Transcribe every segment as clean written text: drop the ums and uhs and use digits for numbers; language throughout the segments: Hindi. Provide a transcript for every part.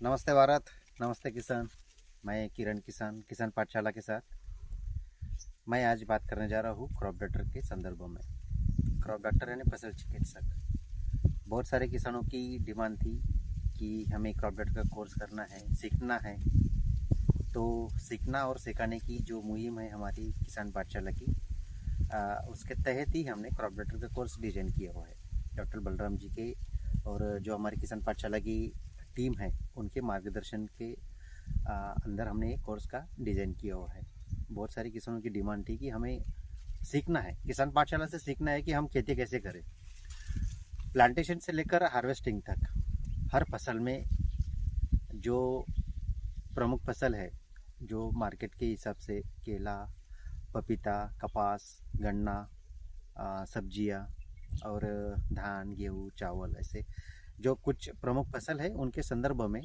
नमस्ते भारत। नमस्ते किसान। मैं किरण किसान पाठशाला के साथ मैं आज बात करने जा रहा हूँ क्रॉप डॉक्टर के संदर्भ में। क्रॉप डॉक्टर यानी फसल चिकित्सक। बहुत सारे किसानों की डिमांड थी कि हमें क्रॉप डॉक्टर का कोर्स करना है, सीखना है। तो सीखना और सिखाने की जो मुहिम है हमारी किसान पाठशाला की, उसके तहत ही हमने क्रॉप डॉक्टर का कोर्स डिजाइन किया हुआ है। डॉक्टर बलराम जी के और जो हमारी किसान पाठशाला की टीम है उनके मार्गदर्शन के अंदर हमने एक कोर्स का डिज़ाइन किया हुआ है। बहुत सारे किसानों की डिमांड थी कि हमें सीखना है, किसान पाठशाला से सीखना है कि हम खेती कैसे करें। प्लांटेशन से लेकर हार्वेस्टिंग तक हर फसल में जो प्रमुख फसल है, जो मार्केट के हिसाब से केला, पपीता, कपास, गन्ना, सब्जियां और धान, गेहूँ, चावल, ऐसे जो कुछ प्रमुख फसल है उनके संदर्भ में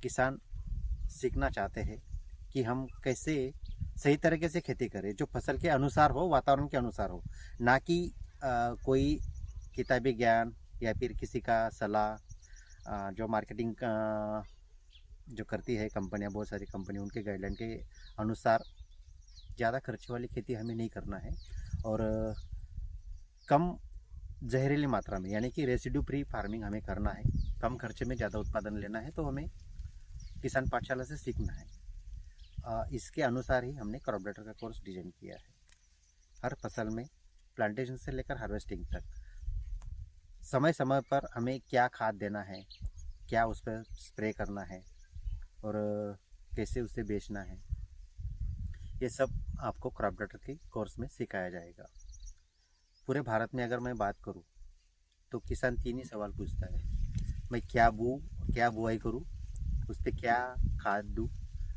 किसान सीखना चाहते हैं कि हम कैसे सही तरीके से खेती करें, जो फसल के अनुसार हो, वातावरण के अनुसार हो, ना कि कोई किताबी ज्ञान या फिर किसी का सलाह। जो मार्केटिंग जो करती है कंपनियां, बहुत सारी कंपनी, उनके गाइडलाइन के अनुसार ज़्यादा खर्चे वाली खेती हमें नहीं करना है और कम जहरीली मात्रा में यानी कि रेसिड्यू फ्री फार्मिंग हमें करना है। कम खर्चे में ज़्यादा उत्पादन लेना है तो हमें किसान पाठशाला से सीखना है। इसके अनुसार ही हमने क्रॉप डॉक्टर का कोर्स डिजाइन किया है। हर फसल में प्लांटेशन से लेकर हार्वेस्टिंग तक समय समय पर हमें क्या खाद देना है, क्या उस पर स्प्रे करना है और कैसे उसे बेचना है, ये सब आपको क्रॉप डॉक्टर के कोर्स में सिखाया जाएगा। पूरे भारत में अगर मैं बात करूं तो किसान तीन ही सवाल पूछता है, मैं क्या क्या बुआई करूं, उस पर क्या खाद दूं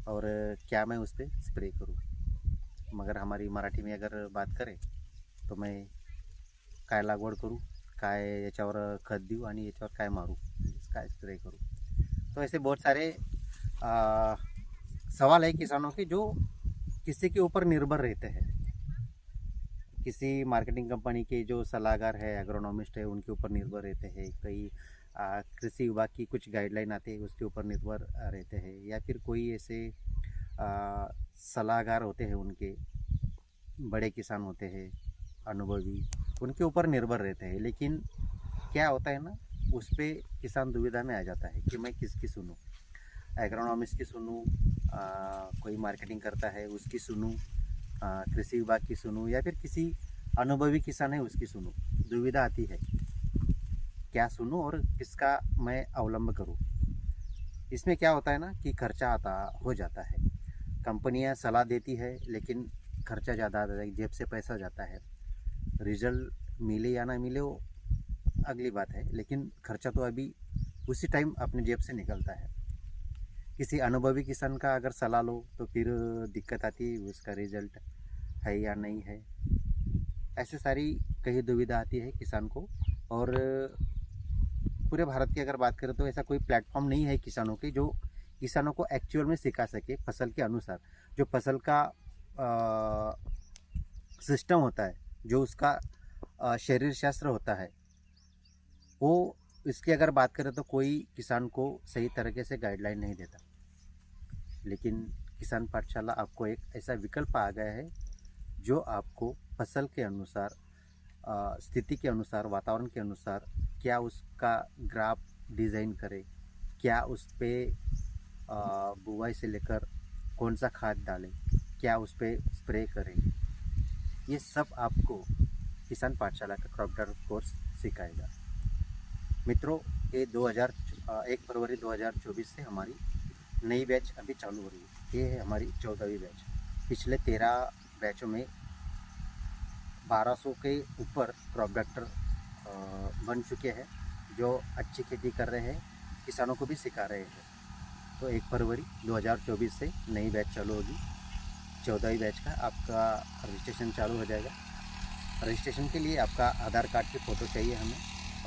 और क्या मैं उस पर स्प्रे करूं। मगर हमारी मराठी में अगर बात करें तो मैं काय लागवड करू, काय याच्यावर खत देऊ आणि याच्यावर काय मारू, काय स्प्रे करूं। तो ऐसे बहुत सारे सवाल है किसानों के जो किसी के ऊपर निर्भर रहते हैं। किसी मार्केटिंग कंपनी के जो सलाहकार है, एग्रोनॉमिस्ट है, उनके ऊपर निर्भर रहते हैं। कई कृषि विभाग की कुछ गाइडलाइन आती है उसके ऊपर निर्भर रहते हैं, या फिर कोई ऐसे सलाहकार होते हैं, उनके बड़े किसान होते हैं अनुभवी, उनके ऊपर निर्भर रहते हैं। लेकिन क्या होता है ना, उस पर किसान दुविधा में आ जाता है कि मैं किसकी सुनूं, एग्रोनॉमिस्ट की सुनूं, कोई मार्केटिंग करता है उसकी सुनूं, कृषि विभाग की सुनूं, या फिर किसी अनुभवी किसान है उसकी सुनूं। दुविधा आती है क्या सुनूं और किसका मैं अवलंब करूं। इसमें क्या होता है ना कि खर्चा हो जाता है। कंपनियां सलाह देती है लेकिन खर्चा ज़्यादा आता है, जेब से पैसा जाता है। रिजल्ट मिले या ना मिले वो अगली बात है, लेकिन खर्चा तो अभी उसी टाइम अपने जेब से निकलता है। किसी अनुभवी किसान का अगर सलाह लो तो फिर दिक्कत आती है, उसका रिजल्ट है या नहीं है। ऐसे सारी कई दुविधा आती है किसान को। और पूरे भारत की अगर बात करें तो ऐसा कोई प्लेटफॉर्म नहीं है किसानों के जो किसानों को एक्चुअल में सिखा सके फसल के अनुसार। जो फसल का सिस्टम होता है, जो उसका शरीर शास्त्र होता है, वो इसकी अगर बात करें तो कोई किसान को सही तरीके से गाइडलाइन नहीं देता। लेकिन किसान पाठशाला आपको एक ऐसा विकल्प आ गया है जो आपको फसल के अनुसार, स्थिति के अनुसार, वातावरण के अनुसार क्या उसका ग्राफ डिज़ाइन करे, क्या उस पर बुवाई से लेकर कौन सा खाद डालें, क्या उस पर स्प्रे करें, ये सब आपको किसान पाठशाला का क्रॉप डॉक्टर कोर्स सिखाएगा। मित्रों, ये 1 फरवरी 2024 से हमारी नई बैच अभी चालू हो रही है। ये है हमारी 14वीं बैच। पिछले 13 बैचों में 1200 के ऊपर क्रॉप डॉक्टर बन चुके हैं जो अच्छी खेती कर रहे हैं, किसानों को भी सिखा रहे हैं। तो 1 फरवरी 2024 से नई बैच चालू होगी। 14वीं बैच का आपका रजिस्ट्रेशन चालू हो जाएगा। रजिस्ट्रेशन के लिए आपका आधार कार्ड की फ़ोटो चाहिए हमें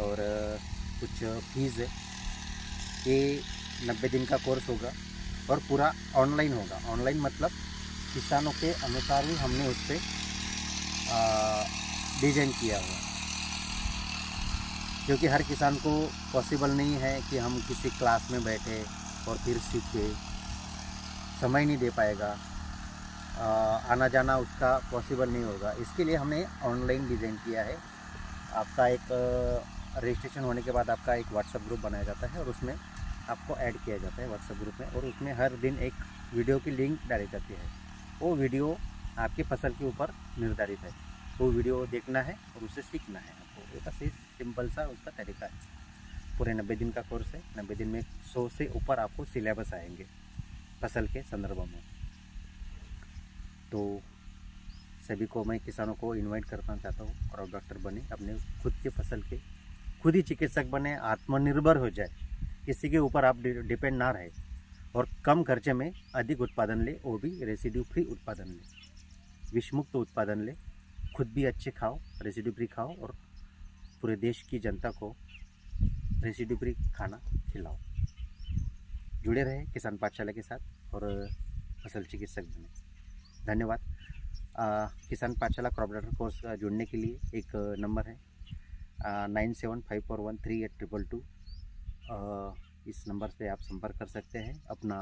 और कुछ फीस है। ये 90 दिन का कोर्स होगा और पूरा ऑनलाइन होगा। ऑनलाइन मतलब किसानों के अनुसार ही हमने उस पर डिज़ाइन किया हुआ। क्योंकि हर किसान को पॉसिबल नहीं है कि हम किसी क्लास में बैठे और फिर सीखे, समय नहीं दे पाएगा, आना जाना उसका पॉसिबल नहीं होगा। इसके लिए हमने ऑनलाइन डिज़ाइन किया है। आपका एक रजिस्ट्रेशन होने के बाद आपका एक व्हाट्सएप ग्रुप बनाया जाता है और उसमें आपको ऐड किया जाता है व्हाट्सएप ग्रुप में, और उसमें हर दिन एक वीडियो की लिंक डाली जाती है। वो वीडियो आपकी फसल के ऊपर निर्धारित है, वो वीडियो देखना है और उसे सीखना है आपको। ये बस सिंपल सा उसका तरीका है। पूरे 90 दिन का कोर्स है। 90 दिन में 100 से ऊपर आपको सिलेबस आएंगे फसल के संदर्भ में। तो सभी को, मैं किसानों को इनवाइट करना चाहता हूँ, क्रॉप डॉक्टर बने, अपने खुद के फसल के खुद ही चिकित्सक बने, आत्मनिर्भर हो जाए, किसी के ऊपर आप डिपेंड ना रहे, और कम खर्चे में अधिक उत्पादन ले, वो भी रेसिड्यू फ्री उत्पादन ले, विषमुक्त उत्पादन ले, खुद भी अच्छे खाओ, रेसिड्यू फ्री खाओ, और पूरे देश की जनता को रेसिड्यू फ्री खाना खिलाओ। जुड़े रहे किसान पाठशाला के साथ और फसल चिकित्सक बने। धन्यवाद। किसान पाठशाला क्रॉप डॉक्टर कोर्स जुड़ने के लिए एक नंबर है 9754138222। इस नंबर से आप संपर्क कर सकते हैं, अपना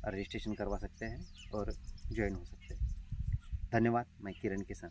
रजिस्ट्रेशन करवा सकते हैं और ज्वाइन हो सकते हैं। धन्यवाद। मैं किरण किसान।